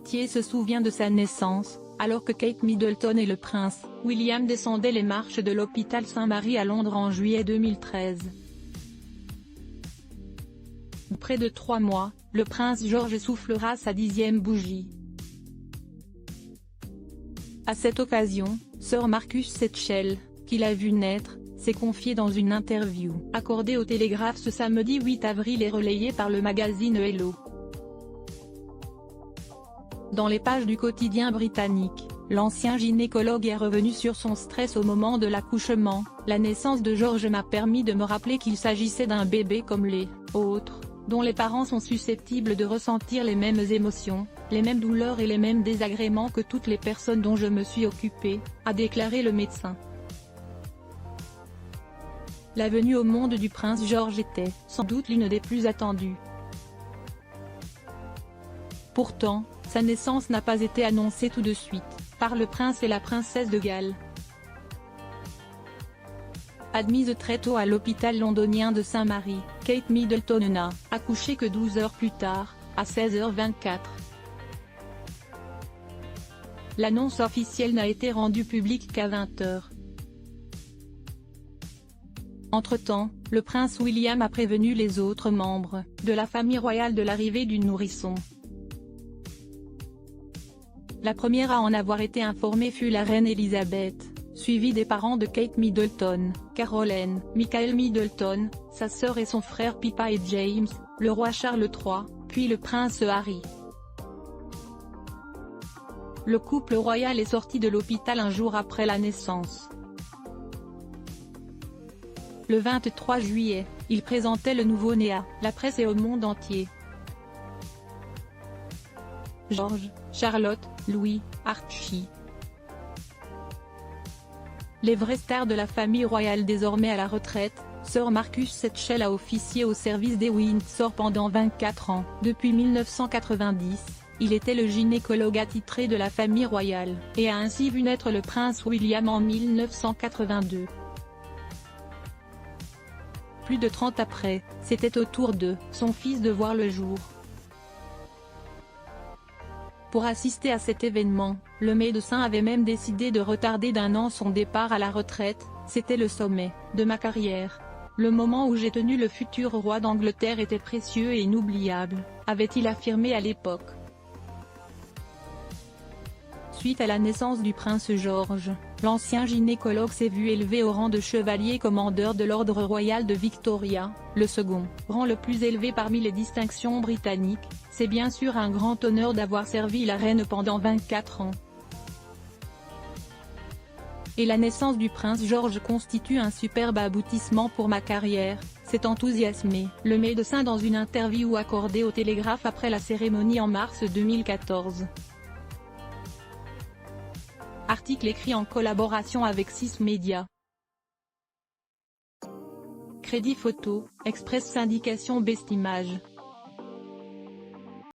entier se souvient de sa naissance, alors que Kate Middleton et le prince William descendaient les marches de l'hôpital Saint-Marie à Londres en juillet 2013. Près de 3 mois, le prince George soufflera sa 10e bougie. À cette occasion, Sir Marcus Setchell, qui l'a vu naître, s'est confié dans une interview accordée au Télégraphe ce samedi 8 avril et relayée par le magazine Hello. Dans les pages du quotidien britannique, l'ancien gynécologue est revenu sur son stress au moment de l'accouchement. La naissance de George m'a permis de me rappeler qu'il s'agissait d'un bébé comme les autres, dont les parents sont susceptibles de ressentir les mêmes émotions, les mêmes douleurs et les mêmes désagréments que toutes les personnes dont je me suis occupé, a déclaré le médecin. La venue au monde du prince George était, sans doute, l'une des plus attendues. Pourtant, sa naissance n'a pas été annoncée tout de suite, par le prince et la princesse de Galles. Admise très tôt à l'hôpital londonien de Saint-Marie, Kate Middleton n'a accouché que 12 heures plus tard, à 16h24. L'annonce officielle n'a été rendue publique qu'à 20h. Entre-temps, le prince William a prévenu les autres membres de la famille royale de l'arrivée du nourrisson. La première à en avoir été informée fut la reine Elisabeth, suivie des parents de Kate Middleton, Caroline, Michael Middleton, sa sœur et son frère Pippa et James, le roi Charles III, puis le prince Harry. Le couple royal est sorti de l'hôpital un jour après la naissance. Le 23 juillet, il présentait le nouveau-né à la presse et au monde entier. George, Charlotte, Louis, Archie. Les vraies stars de la famille royale désormais à la retraite, Sir Marcus Setchell a officié au service des Windsor pendant 24 ans. Depuis 1990, il était le gynécologue attitré de la famille royale, et a ainsi vu naître le prince William en 1982. Plus de 30 après, c'était au tour de son fils de voir le jour. Pour assister à cet événement, le médecin avait même décidé de retarder d'1 an son départ à la retraite. C'était le sommet de ma carrière. Le moment où j'ai tenu le futur roi d'Angleterre était précieux et inoubliable, avait-il affirmé à l'époque. Suite à la naissance du prince George, l'ancien gynécologue s'est vu élevé au rang de chevalier commandeur de l'ordre royal de Victoria, le second rang le plus élevé parmi les distinctions britanniques. C'est bien sûr un grand honneur d'avoir servi la reine pendant 24 ans. Et la naissance du prince George constitue un superbe aboutissement pour ma carrière, s'est enthousiasmé le médecin dans une interview accordée au Télégraphe après la cérémonie en mars 2014. Article écrit en collaboration avec 6 médias. Crédit photo, Express Syndication Best Images.